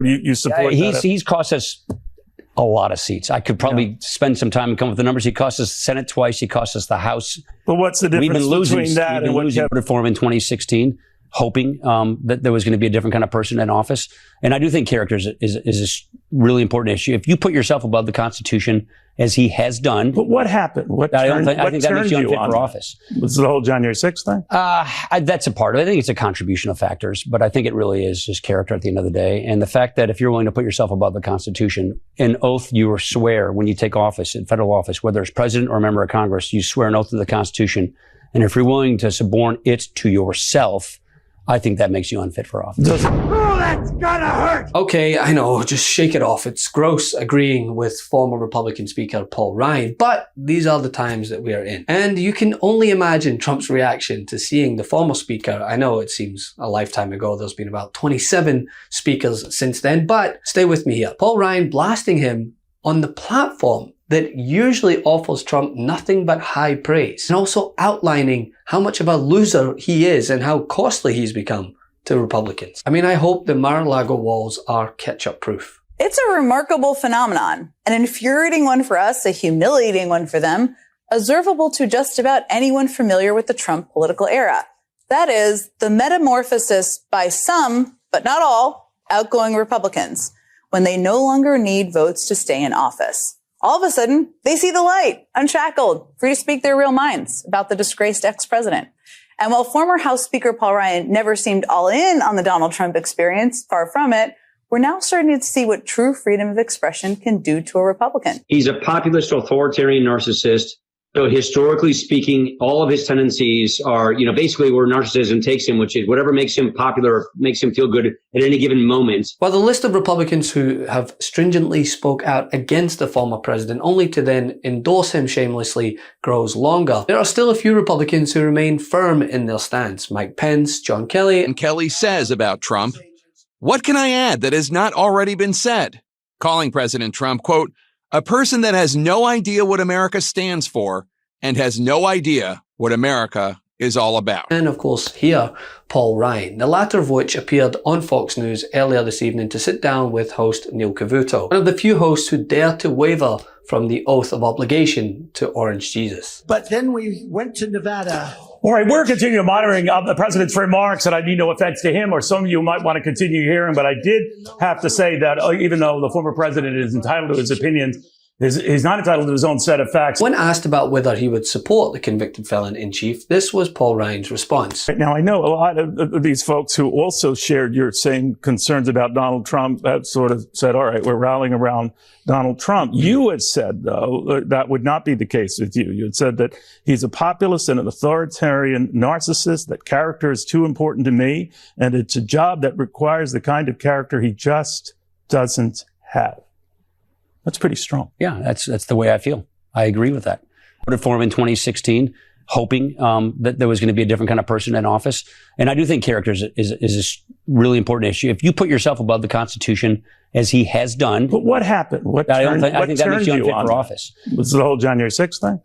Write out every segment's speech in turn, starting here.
You support that? He's cost us a lot of seats. I could probably spend some time and come up with the numbers. He cost us the Senate twice. He cost us the House. But what's the difference between that and what voted for him in 2016, hoping that there was going to be a different kind of person in office. And I do think character is a really important issue. If you put yourself above the Constitution, as he has done. But what happened? I think that makes you unfit for office. Was it the whole January 6th thing? That's a part of it. I think it's a contribution of factors, but I think it really is just character at the end of the day. And the fact that if you're willing to put yourself above the Constitution, an oath you swear when you take office, in federal office, whether it's president or a member of Congress, you swear an oath to the Constitution. And if you're willing to suborn it to yourself, I think that makes you unfit for office. Oh, that's gonna hurt! Okay, I know, just shake it off. It's gross agreeing with former Republican Speaker Paul Ryan, but these are the times that we are in. And you can only imagine Trump's reaction to seeing the former Speaker. I know it seems a lifetime ago. There's been about 27 speakers since then, but stay with me here. Paul Ryan blasting him on the platform that usually offers Trump nothing but high praise, and also outlining how much of a loser he is and how costly he's become to Republicans. I mean, I hope the Mar-a-Lago walls are ketchup proof. It's a remarkable phenomenon, an infuriating one for us, a humiliating one for them, observable to just about anyone familiar with the Trump political era. That is, the metamorphosis by some, but not all, outgoing Republicans, when they no longer need votes to stay in office. All of a sudden, they see the light, unshackled, free to speak their real minds about the disgraced ex-president. And while former House Speaker Paul Ryan never seemed all in on the Donald Trump experience, far from it, we're now starting to see what true freedom of expression can do to a Republican. He's a populist, authoritarian narcissist. So historically speaking, all of his tendencies are, basically where narcissism takes him, which is whatever makes him popular, makes him feel good at any given moment. While the list of Republicans who have stringently spoke out against the former president, only to then endorse him shamelessly, grows longer, there are still a few Republicans who remain firm in their stance. Mike Pence, John Kelly. And Kelly says about Trump, "What can I add that has not already been said?" Calling President Trump, quote, "a person that has no idea what America stands for and has no idea what America is all about." And of course, here, Paul Ryan, the latter of which appeared on Fox News earlier this evening to sit down with host Neil Cavuto, one of the few hosts who dare to waver from the oath of obligation to Orange Jesus. But then we went to Nevada. All right, we're continuing monitoring the president's remarks, and I mean no offense to him, or some of you might want to continue hearing, but I did have to say that even though the former president is entitled to his opinions, he's not entitled to his own set of facts. When asked about whether he would support the convicted felon-in-chief, this was Paul Ryan's response. Now, I know a lot of these folks who also shared your same concerns about Donald Trump have sort of said, all right, we're rallying around Donald Trump. You had said, though, that would not be the case with you. You had said that he's a populist and an authoritarian narcissist, that character is too important to me, and it's a job that requires the kind of character he just doesn't have. That's pretty strong. Yeah, that's the way I feel. I agree with that. I voted for him in 2016, hoping that there was going to be a different kind of person in office. And I do think character is a really important issue. If you put yourself above the Constitution, as he has done. But what happened? I think that makes you unfit for office. Was it the whole January 6th thing?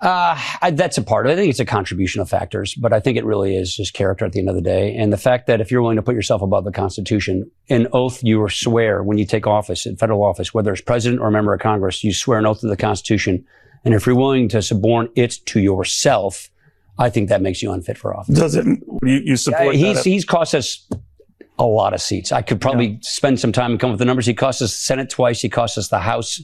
That's a part of it. I think it's a contribution of factors, but I think it really is just character at the end of the day. And the fact that if you're willing to put yourself above the Constitution, an oath you swear when you take office, in federal office, whether it's president or a member of Congress, you swear an oath to the Constitution. And if you're willing to suborn it to yourself, I think that makes you unfit for office. Does it? You support that? He's cost us a lot of seats. I could probably spend some time and come up with the numbers. He cost us the Senate twice. He cost us the House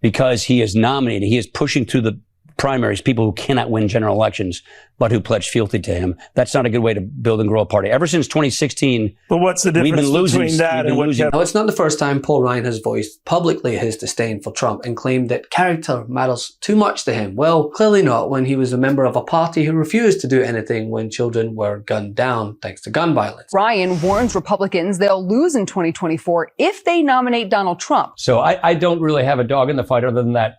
because he is nominating. He is pushing through the primaries people who cannot win general elections, but who pledge fealty to him. That's not a good way to build and grow a party. Ever since 2016, but what's the difference we've been losing, between that and what? Now, it's not the first time Paul Ryan has voiced publicly his disdain for Trump and claimed that character matters too much to him. Well, clearly not when he was a member of a party who refused to do anything when children were gunned down thanks to gun violence. Ryan warns Republicans they'll lose in 2024 if they nominate Donald Trump. So I don't really have a dog in the fight other than that.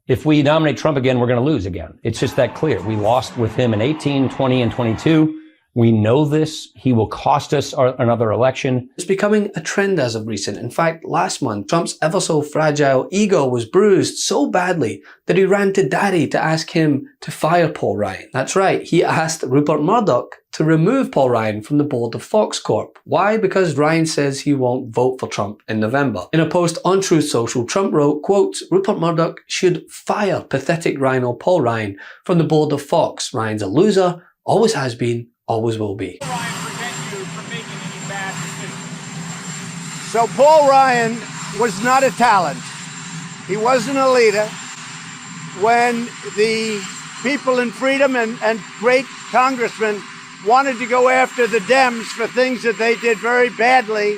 If we nominate Trump again, we're going to lose again. It's just that clear. We lost with him in 18, 20, and 22. We know this. He will cost us another election. It's becoming a trend as of recent. In fact, last month, Trump's ever so fragile ego was bruised so badly that he ran to Daddy to ask him to fire Paul Ryan. That's right, he asked Rupert Murdoch to remove Paul Ryan from the board of Fox Corp. Why? Because Ryan says he won't vote for Trump in November. In a post on Truth Social, Trump wrote, quote, Rupert Murdoch should fire pathetic Rhino Paul Ryan from the board of Fox. Ryan's a loser, always has been, always will be. So Paul Ryan was not a talent. He wasn't a leader. When the people in freedom and great congressmen wanted to go after the Dems for things that they did very badly,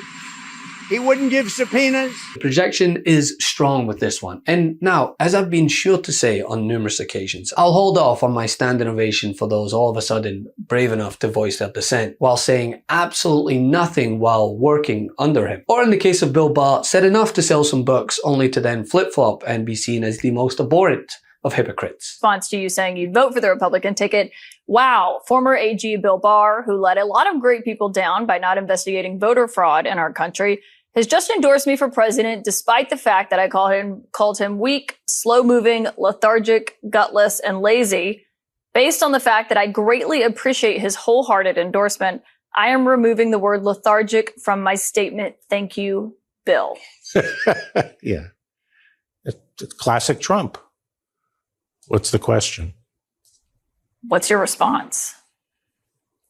he wouldn't give subpoenas. The projection is strong with this one. And now, as I've been sure to say on numerous occasions, I'll hold off on my standing ovation for those all of a sudden brave enough to voice their dissent while saying absolutely nothing while working under him. Or in the case of Bill Barr, said enough to sell some books only to then flip-flop and be seen as the most abhorrent of hypocrites. Response to you saying you'd vote for the Republican ticket. Wow, former AG Bill Barr, who let a lot of great people down by not investigating voter fraud in our country, has just endorsed me for president despite the fact that I called him weak, slow-moving, lethargic, gutless, and lazy. Based on the fact that I greatly appreciate his wholehearted endorsement, I am removing the word lethargic from my statement. Thank you, Bill. Yeah. It's classic Trump. What's the question? What's your response?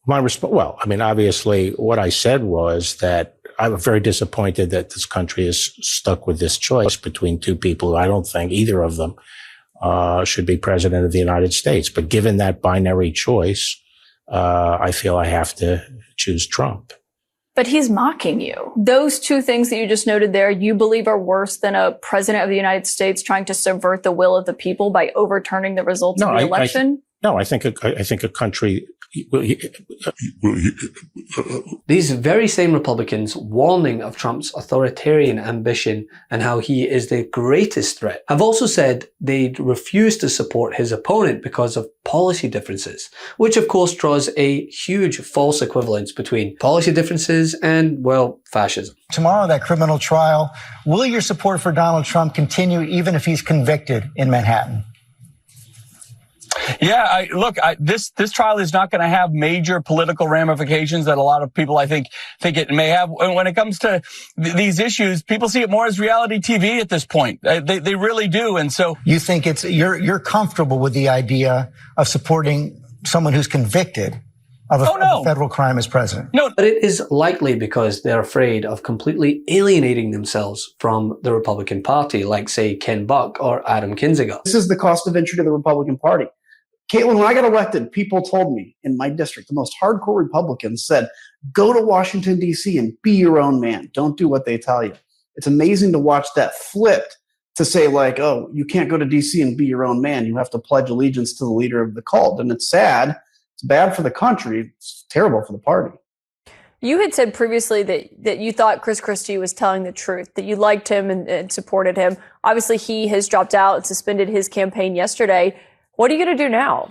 Well, I mean, obviously, what I said was that I'm very disappointed that this country is stuck with this choice between two people who I don't think either of them should be president of the United States. But given that binary choice, I feel I have to choose Trump. But he's mocking you. Those two things that you just noted there, you believe are worse than a president of the United States trying to subvert the will of the people by overturning the results of the election? I think a country. These very same Republicans warning of Trump's authoritarian ambition and how he is the greatest threat have also said they'd refuse to support his opponent because of policy differences, which of course draws a huge false equivalence between policy differences and, well, fascism. Tomorrow, that criminal trial, will your support for Donald Trump continue even if he's convicted in Manhattan? Yeah, this trial is not going to have major political ramifications that a lot of people, I think it may have. When it comes to these issues, people see it more as reality TV at this point. They really do. And so you think you're comfortable with the idea of supporting someone who's convicted of a federal crime as president? No, but it is likely because they're afraid of completely alienating themselves from the Republican Party, like, say, Ken Buck or Adam Kinzinger. This is the cost of entry to the Republican Party. Caitlin, when I got elected, people told me in my district, the most hardcore Republicans said, go to Washington, D.C. and be your own man. Don't do what they tell you. It's amazing to watch that flipped to say, like, oh, you can't go to D.C. and be your own man. You have to pledge allegiance to the leader of the cult. And it's sad. It's bad for the country. It's terrible for the party. You had said previously that you thought Chris Christie was telling the truth, that you liked him and supported him. Obviously, he has dropped out and suspended his campaign yesterday. What are you going to do now?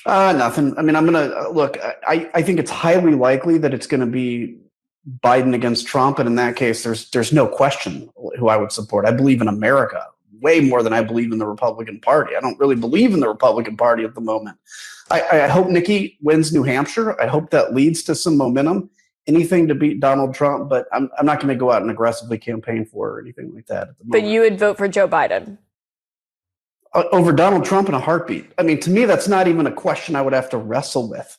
Nothing. I mean, I'm going to look. I think it's highly likely that it's going to be Biden against Trump, and in that case, there's no question who I would support. I believe in America way more than I believe in the Republican Party. I don't really believe in the Republican Party at the moment. I hope Nikki wins New Hampshire. I hope that leads to some momentum. Anything to beat Donald Trump, but I'm not going to go out and aggressively campaign for or anything like that at the moment. But you would vote for Joe Biden? Over Donald Trump in a heartbeat. I mean, to me, that's not even a question I would have to wrestle with.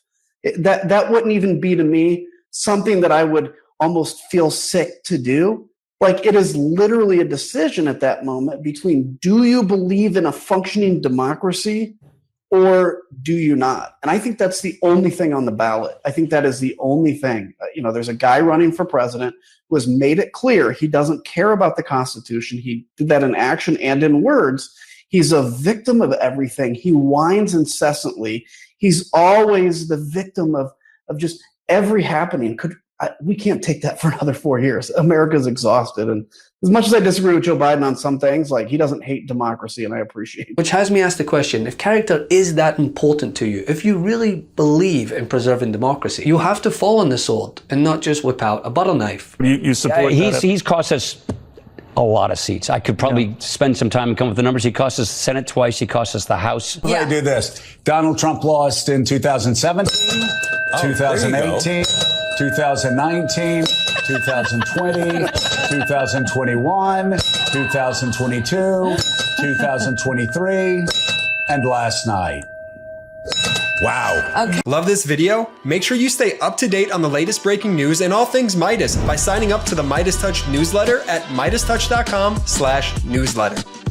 That wouldn't even be, to me, something that I would almost feel sick to do. Like, it is literally a decision at that moment between, do you believe in a functioning democracy or do you not? And I think that's the only thing on the ballot. I think that is the only thing. There's a guy running for president who has made it clear he doesn't care about the Constitution. He did that in action and in words. He's a victim of everything. He whines incessantly. He's always the victim of just every happening. we can't take that for another 4 years. America's exhausted. And as much as I disagree with Joe Biden on some things, like, he doesn't hate democracy, and I appreciate it. Which has me ask the question, if character is that important to you, if you really believe in preserving democracy, you have to fall on the sword and not just whip out a butter knife. You support that? He's cost us a lot of seats. I could probably spend some time and come up with the numbers. He cost us the Senate twice. He cost us the House. Let me do this. Donald Trump lost in 2017, 2018, 2019, 2020, 2021, 2022, 2023, and last night. Wow. Okay. Love this video? Make sure you stay up to date on the latest breaking news and all things Midas by signing up to the Midas Touch newsletter at MidasTouch.com/newsletter.